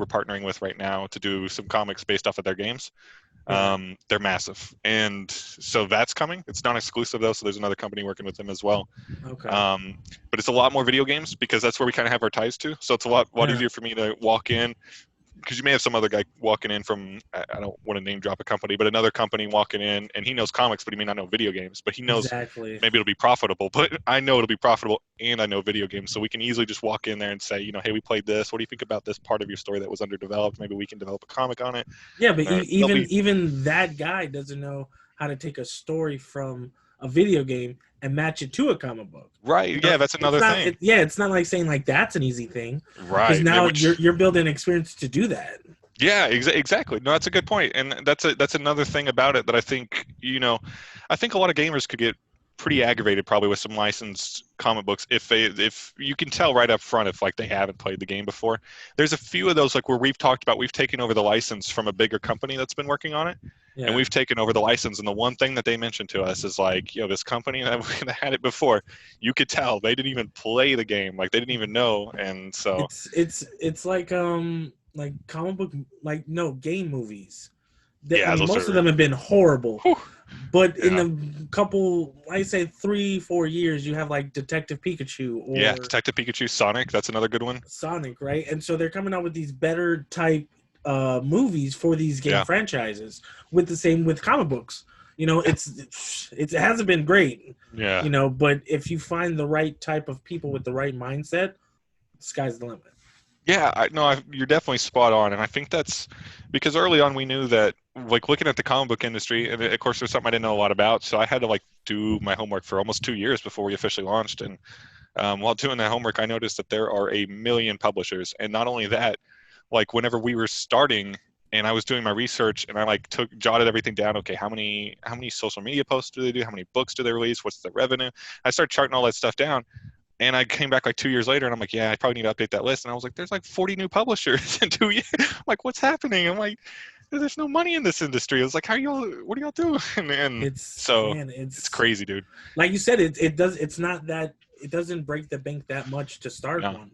partnering with right now to do some comics based off of their games. yeah, They're massive, and so that's coming. It's not exclusive though, so there's another company working with them as well. okay, But it's a lot more video games because that's where we kind of have our ties to. So it's a lot yeah, easier for me to walk in because you may have some other guy walking in from I don't want to name drop a company, but another company walking in and he knows comics, but he may not know video games. But he knows exactly. maybe it'll be profitable. But I know it'll be profitable, and I know video games, so we can easily just walk in there and say, hey, we played this. What do you think about this part of your story that was underdeveloped? Maybe we can develop a comic on it. Yeah, but They'll be even that guy doesn't know how to take a story from a video game and match it to a comic book. right. Yeah, that's It's another not. thing. It's not like saying like that's an easy thing because Right. now Which you're building experience to do that. Yeah, exactly. No, that's a good point, and that's another thing about it that I think I think a lot of gamers could get pretty aggravated probably with some licensed comic books if you can tell right up front if like they haven't played the game before. There's a few of those like where we've talked about we've taken over the license from a bigger company that's been working on it, and Yeah, we've taken over the license, and the one thing that they mentioned to us is like this company that had it before, you could tell they didn't even play the game, like they didn't even know, and so it's like comic book like no game movies. I yeah, mean, those most of are. them have been horrible. Whew, But in Yeah. the couple, I say 3-4 years, you have like Detective Pikachu Yeah, or Detective Pikachu, Sonic, that's another good one. Sonic, right? And so they're coming out with these better type movies for these game Yeah. franchises. With the same with comic books, it hasn't been great, Yeah. But if you find the right type of people with the right mindset, sky's the limit. Yeah, you're definitely spot on, and I think that's because early on we knew that, like looking at the comic book industry, and of course there's something I didn't know a lot about, so I had to like do my homework for almost 2 years before we officially launched. And while doing that homework, I noticed that there are a million publishers, and not only that, like whenever we were starting, and I was doing my research, and I like jotted everything down. Okay, how many social media posts do they do? How many books do they release? What's the revenue? I started charting all that stuff down, and I came back like 2 years later, and I'm like, yeah, I probably need to update that list. And I was like, there's like 40 new publishers in 2 years. I'm like, what's happening? I'm like, there's no money in this industry. I was like, what are y'all doing? And It's so man, it's it's crazy, dude. like you said, it does. It's not that it doesn't break the bank that much to start No, one.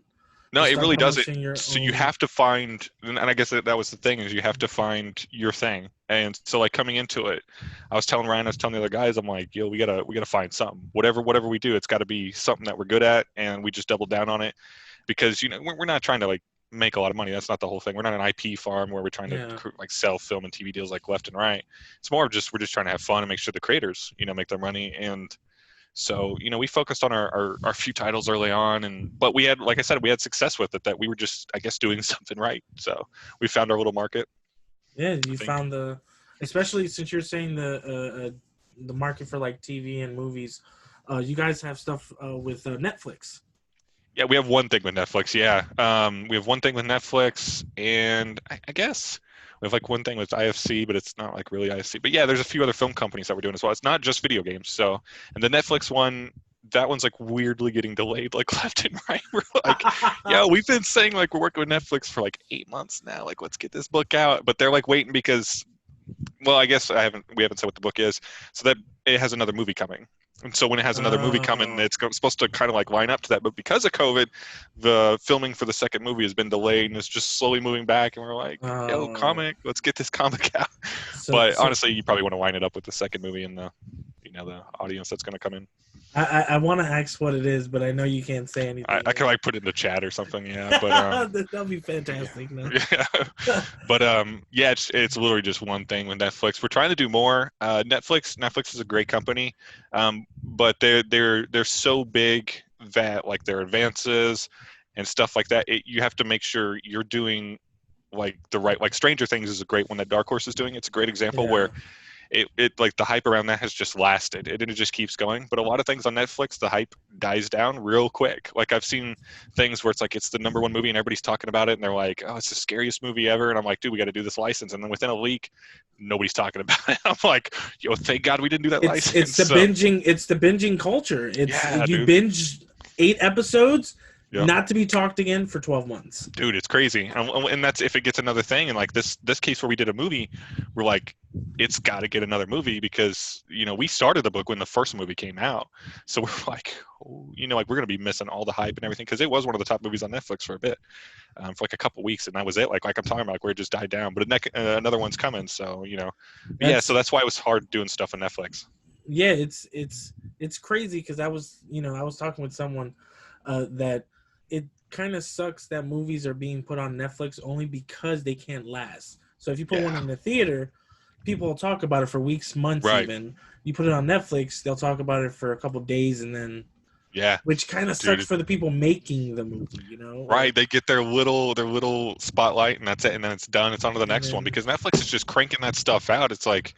no, To it start really doesn't. publishing your So you own. have to find, and I guess that was the thing, is you have to find your thing. And so like coming into it, I was telling Ryan, I was telling the other guys, I'm like, yo, we gotta find something. Whatever we do, it's got to be something that we're good at, and we just double down on it because we're not trying to like make a lot of money. That's not the whole thing. We're not an IP farm where we're trying to Yeah. like sell film and TV deals like left and right. It's more of just we're just trying to have fun and make sure the creators make their money. And so we focused on our few titles early on, but we had, like I said, we had success with it, that we were just, I guess, doing something right. So we found our little market, Yeah, I you think. found especially since you're saying the market for like TV and movies. You guys have stuff with Netflix. Yeah, we have one thing with Netflix. Yeah, we have one thing with Netflix, and I guess we have like one thing with IFC, but it's not like really IFC. But yeah, there's a few other film companies that we're doing as well. It's not just video games. So, and the Netflix one, that one's like weirdly getting delayed, like left and right. We're like, yeah, we've been saying like we're working with Netflix for like 8 months now. Like, let's get this book out, but they're like waiting because, well, I guess we haven't said what the book is, so that it has another movie coming. And so when it has another movie coming, Oh, it's supposed to kind of like line up to that. But because of COVID, the filming for the second movie has been delayed, and it's just slowly moving back. And we're like, yo, oh, comic, let's get this comic out. so But so honestly, you probably want to line it up with the second movie and the audience that's going to come in. I want to ask what it is, but I know you can't say I anything could yet. like put it in the chat or something, yeah. But That'll be yeah, fantastic. No. yeah. But yeah, it's literally just one thing with Netflix. We're trying to do more. Netflix is a great company, but they're so big that like their advances and stuff like that, you have to make sure you're doing like the right, like Stranger Things is a great one that Dark Horse is doing. It's a great example Yeah, where it like the hype around that has just lasted, and it just keeps going. But a lot of things on Netflix, the hype dies down real quick. Like I've seen things where it's like it's the number one movie and everybody's talking about it, and they're like, oh, it's the scariest movie ever, and I'm like, dude, we got to do this license. And then within a week, nobody's talking about it. I'm like, yo, thank God we didn't do that it's license. the So binging. It's the binging culture. It's yeah, you dude. binge 8 episodes, Yeah. not to be talked again for 12 months. Dude, it's crazy. And that's if it gets another thing. And like this case where we did a movie, we're like, it's got to get another movie because we started the book when the first movie came out, so we're like, oh, like we're gonna be missing all the hype and everything because it was one of the top movies on Netflix for a bit, for like a couple weeks, and that was it. Like I'm talking about, like where it just died down. But another one's coming, so But yeah, so That's that's why it was hard doing stuff on Netflix. yeah. It's crazy because I was talking with someone that it kind of sucks that movies are being put on Netflix only because they can't last. So if you put one Yeah, in the theater, people will talk about it for weeks, months, right. even. You put it on Netflix, they'll talk about it for a couple of days, and then Yeah, which kind of sucks dude. for the people making the movie. Right, they get their little spotlight, and that's it, and then it's done. It's on to the And next one then because Netflix is just cranking that stuff out. It's like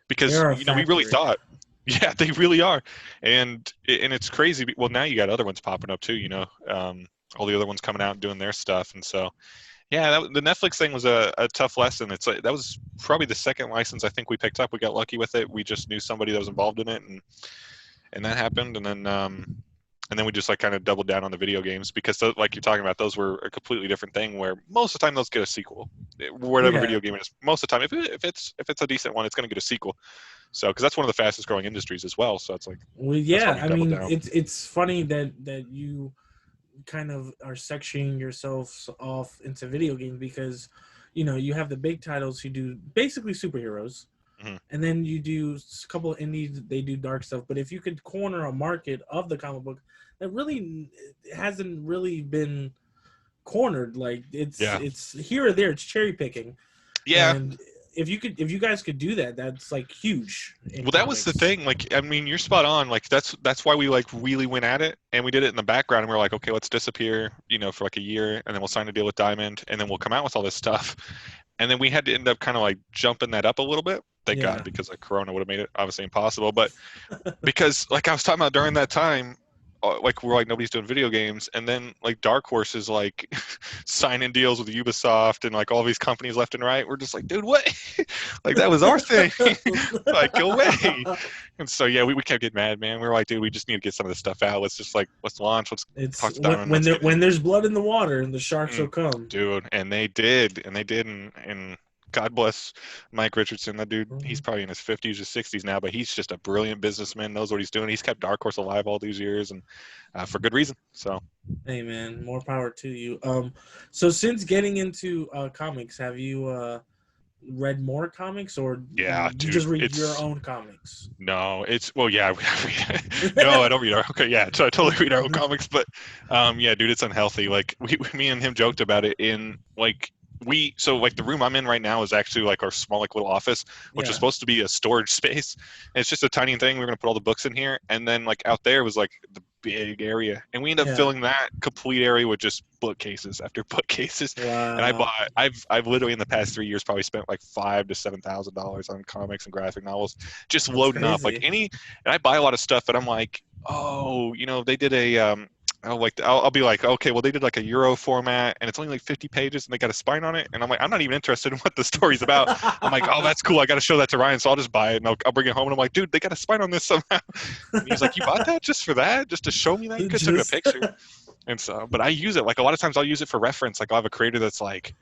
because they're a we really factory. thought, yeah, they really are, and it's crazy. Well, now you got other ones popping up too. All the other ones coming out and doing their stuff, and so yeah, the Netflix thing was a tough lesson. It's like that was probably the second license I think we picked up. We got lucky with it. We just knew somebody that was involved in it, and that happened, and then we just like kind of doubled down on the video games because like you're talking about, those were a completely different thing where most of the time those get a sequel. Whatever Yeah. video game it is, most of the time if it's a decent one, it's going to get a sequel. So because that's one of the fastest growing industries as well, so it's like Well, that's why yeah. we I doubled mean, down. it's funny that you kind of are sectioning yourselves off into video games because you have the big titles who do basically superheroes, Mhm. and then you do a couple of indies. They do dark stuff, but if you could corner a market of the comic book that really hasn't really been cornered, like Yeah. it's here or there, it's cherry picking, Yeah. and if you guys could do that, that's like huge in Well, that was the comics. thing. Like, I mean, you're spot on. Like, that's why we like really went at it, and we did it in the background. And we are like, okay, let's disappear, for like a year, and then we'll sign a deal with Diamond, and then we'll come out with all this stuff. And then we had to end up kind of like jumping that up a little bit. Thank God, Yeah, because like Corona would have made it obviously impossible. But because like I was talking about during that time, like we're like nobody's doing video games, and then like Dark Horse is like signing deals with Ubisoft and like all these companies left and right. We're just like, dude, what? Like that was our thing. Like go away. And so yeah, we kept getting mad, man. We were like, dude, we just need to get some of this stuff out. Let's launch. Let's it's talk to Diamond. when Let's get when in. there's blood in the water, and the sharks will Mm, come. dude, and God bless Mike Richardson. That dude, he's probably in his 50s or 60s now, but he's just a brilliant businessman, knows what he's doing. He's kept Dark Horse alive all these years, and for good reason. So, Hey man, more power to you. So since getting into comics, have you read more comics, or yeah, you dude, just read your it's own comics? no, it's well, yeah, no, I don't read our okay, yeah, so I totally read our own comics, but yeah, dude, it's unhealthy. Like me and him joked about it in like so like the room I'm in right now is actually like our small like little office, which is Yeah, supposed to be a storage space. And it's just a tiny thing. We're gonna put all the books in here, and then like out there was like the big area, and we ended up yeah. filling that complete area with just bookcases after bookcases. And Wow, I've literally in the past 3 years probably spent like $5,000 to $7,000 on comics and graphic novels, just that's loading up like crazy. any. And I buy a lot of stuff, and I'm like, oh, they did a I'll be like, okay, well, they did like a Euro format, and it's only like 50 pages, and they got a spine on it, and I'm like, I'm not even interested in what the story's about. I'm like, oh, that's cool. I got to show that to Ryan, so I'll just buy it, and I'll bring it home, and I'm like, dude, they got a spine on this somehow. And he's like, you bought that just for that, just to show me that? You could have took a Just picture. And so, but I use it like a lot of times. I'll use it for reference. Like I'll have a creator that's like,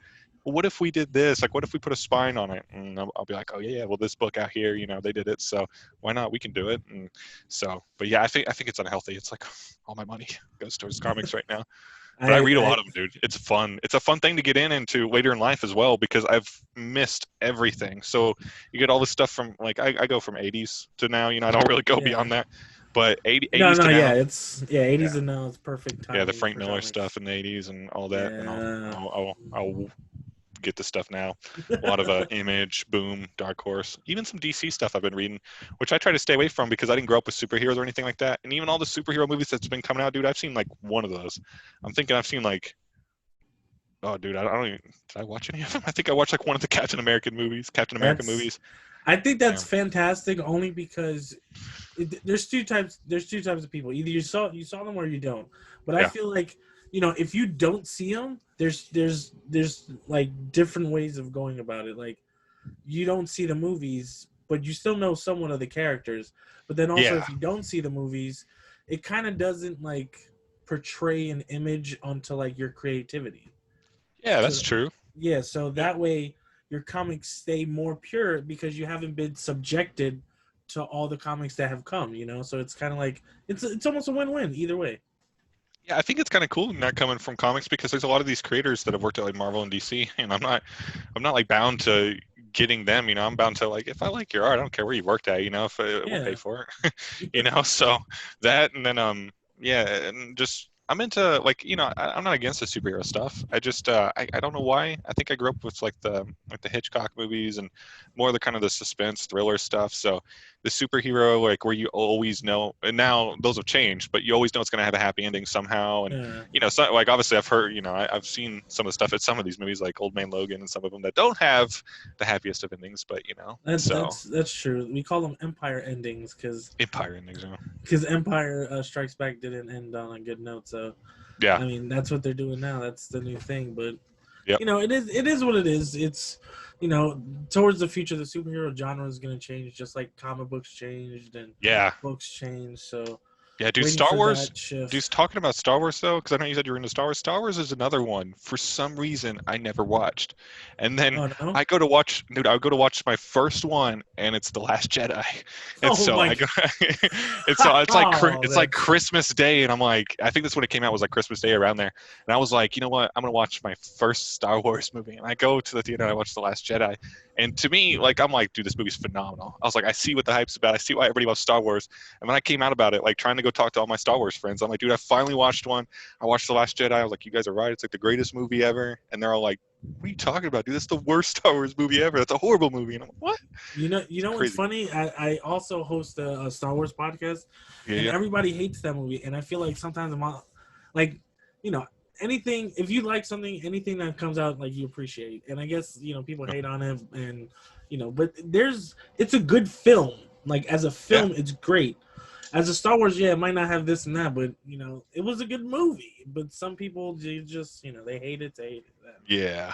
well, what if we did this? Like, what if we put a spine on it? And I'll be like, oh yeah, well, this book out here, they did it, so why not? We can do it. And so, but yeah, I think it's unhealthy. It's like all my money goes towards comics right now. But I read a I lot of them, dude. It's fun. It's a fun thing to get into later in life as well because I've missed everything. So you get all this stuff from like I go from 80s to now. I don't really go yeah. beyond that. But No, 80s no, to yeah, now, it's 80s yeah, and now it's perfect yeah, the timing Frank for Miller comics. stuff in the 80s and all that, and Yeah. I'll get the stuff now. A lot of Image, Boom, Dark Horse, even some DC stuff I've been reading, which I try to stay away from because I didn't grow up with superheroes or anything like that. And even all the superhero movies that's been coming out, dude, I've seen like one of those. I'm thinking I've seen like, oh, dude, I don't even. Did I watch any of them? I think I watched like one of the Captain America That's movies. I think that's Yeah, fantastic only because there's two types of people. Either you saw them or you don't. But I yeah, feel like, if you don't see them, there's like different ways of going about it. Like, you don't see the movies, but you still know somewhat of the characters. But then also, yeah, if you don't see the movies, it kind of doesn't like portray an image onto like your creativity. yeah. That's So true. yeah, so Yeah. that way your comics stay more pure because you haven't been subjected to all the comics that have come. So it's kind of like it's almost a win-win either way. Yeah, I think it's kind of cool not coming from comics because there's a lot of these creators that have worked at like Marvel and DC, and I'm not like bound to getting them. I'm bound to like if I like your art, I don't care where you worked at. If we'll pay Yeah. for it. So that and then yeah, and just I'm into like I'm not against the superhero stuff. I just I don't know why. I think I grew up with like the Hitchcock movies and more of the kind of the suspense thriller stuff. So the superhero like where you always know, and now those have changed, but you always know it's going to have a happy ending somehow. And Yeah. so like obviously I've heard, I've seen some of the stuff at some of these movies like Old Man Logan and some of them that don't have the happiest of endings, but That, so that's true. We call them empire endings because Empire endings. Empire Strikes Back didn't end on a good note. So Yeah. I mean that's what they're doing now. That's the new thing. But Yep. it is what it is. It's towards the future, the superhero genre is going to change, just like comic books changed and Yeah. books changed. So Yeah, dude, waiting Star for Wars. that shift. Dude, talking about Star Wars though, because I know you said you were into Star Wars. Star Wars is another one for some reason I never watched, and then Oh no! I go to watch, dude. I go to watch my first one, and it's The Last Jedi, and Oh so my! I go, it's so Oh, it's like that's Christmas Day, and I'm like, I think that's when it came out was like Christmas Day around there, and I was like, you know what, I'm gonna watch my first Star Wars movie, and I go to the theater and I watch The Last Jedi, and to me, like, I'm like, dude, this movie's phenomenal. I was like, I see what the hype's about. I see why everybody loves Star Wars. And when I came out about it, like trying to go talk to all my Star Wars friends, I'm like, dude, I finally watched one. I watched The Last Jedi. I was like, you guys are right. It's like the greatest movie ever. And they're all like, what are you talking about, dude? That's the worst Star Wars movie ever. That's a horrible movie. And I'm like, what? you It's know what's crazy. funny? I also host a Star Wars podcast, Yeah, and yeah. everybody hates that movie. And I feel like sometimes like, you know, anything if you like something, anything that comes out like you appreciate. And I guess people hate on it, and but it's a good film. Like as a Yeah. film, it's great. As a Star Wars, yeah, it might not have this and that, but it was a good movie. But some people just they hate it. They hate Yeah.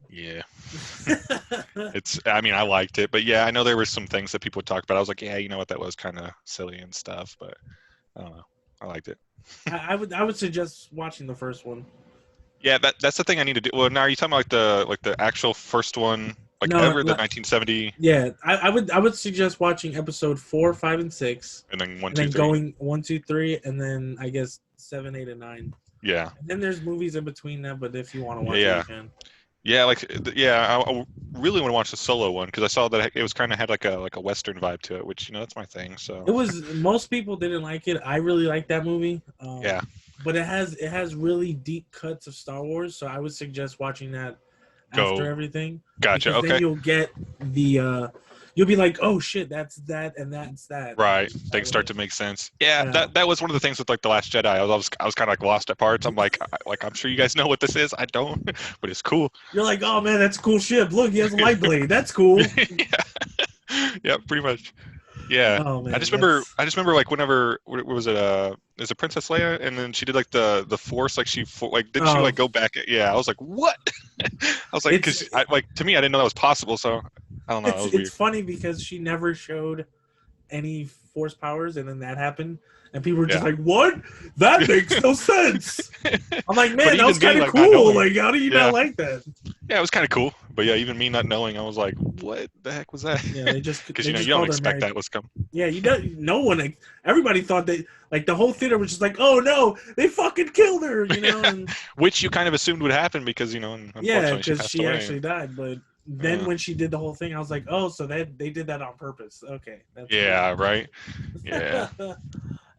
Yeah. it. It's, I mean, I liked it, but yeah, I know there were some things that people would talk about. I was like, yeah, you know what? That was kind of silly and stuff, but I don't know. I liked it. I would suggest watching the first one. Yeah, that's the thing I need to do. Well, now are you talking about like the actual first one, like No, ever, the 1970, yeah, I would suggest watching episode 4, 5, and 6, and then one, and two, then three? going 1, 2, 3, and then I guess 7, 8, and 9. Yeah, And then there's movies in between that, but if you want to yeah, watch it, you yeah, can. yeah. Like, yeah, I really want to watch the solo one because I saw that it was kind of had like a Western vibe to it, which that's my thing. So It was most people didn't like it. I really like that movie. yeah, But it has really deep cuts of Star Wars, so I would suggest watching that after go, everything, gotcha. because then Okay, you'll get you'll be like, oh shit, that's that and that's that. right. That Things start way. to make sense. Yeah, Yeah. that was one of the things with like the Last Jedi. I was kind of like lost at parts. I'm like, I'm sure you guys know what this is. I don't, but it's cool. You're like, oh man, that's a cool ship. Look, he has a light blade. That's cool. Yeah, yeah, pretty much. Yeah, Oh I man, just remember. that's I just remember like whenever what was it? Is it Princess Leia? And then she did like the Force. Like like didn't she oh, like go back? Yeah, I was like, what? I was like, it's because like to me, I didn't know that was possible. So I don't know. That was it's weird. funny because she never showed any force powers, and then that happened, and people were just Yeah. like, "What? That makes no sense." I'm like, But man, that even was me, kind of like not cool. knowing. Like, how do you Yeah, not like that? yeah, it was kind of cool. But yeah, even me not knowing, I was like, what the heck was that? Yeah, Because they you just don't called her expect Mary. that was coming. Yeah, you don't. No one. Everybody thought that. Like the whole theater was just like, "Oh no, they fucking killed her," And Which you kind of assumed would happen because yeah, unfortunately she because passed she away. actually died. But then Uh, when she did the whole thing, I was like, "Oh, so they did that on purpose." Okay, that's cool. yeah, right. Yeah. Yeah.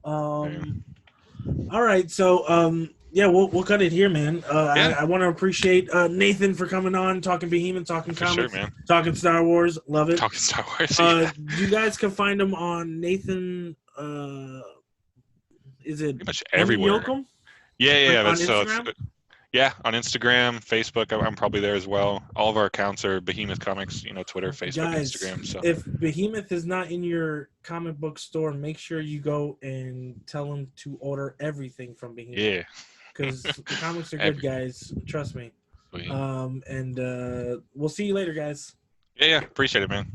um. All right, so yeah, we'll cut it here, man. Yeah, I want to appreciate Nathan for coming on, talking Behemoth, talking for sure, comics, man. talking Star Wars. Love it. Talking Star Wars. Yeah, You guys can find him on Nathan. Is it pretty much M everywhere. Yocum Yeah, yeah, yeah. on That's so. It's, Instagram? yeah, on Instagram, Facebook. I'm probably there as well. All of our accounts are Behemoth Comics. Twitter, Facebook, Guys, Instagram. So if Behemoth is not in your comic book store, make sure you go and tell them to order everything from Behemoth, yeah, because the comics are good, every. guys. Trust me. Sweet. And we'll see you later, guys. Yeah, yeah. Appreciate it, man.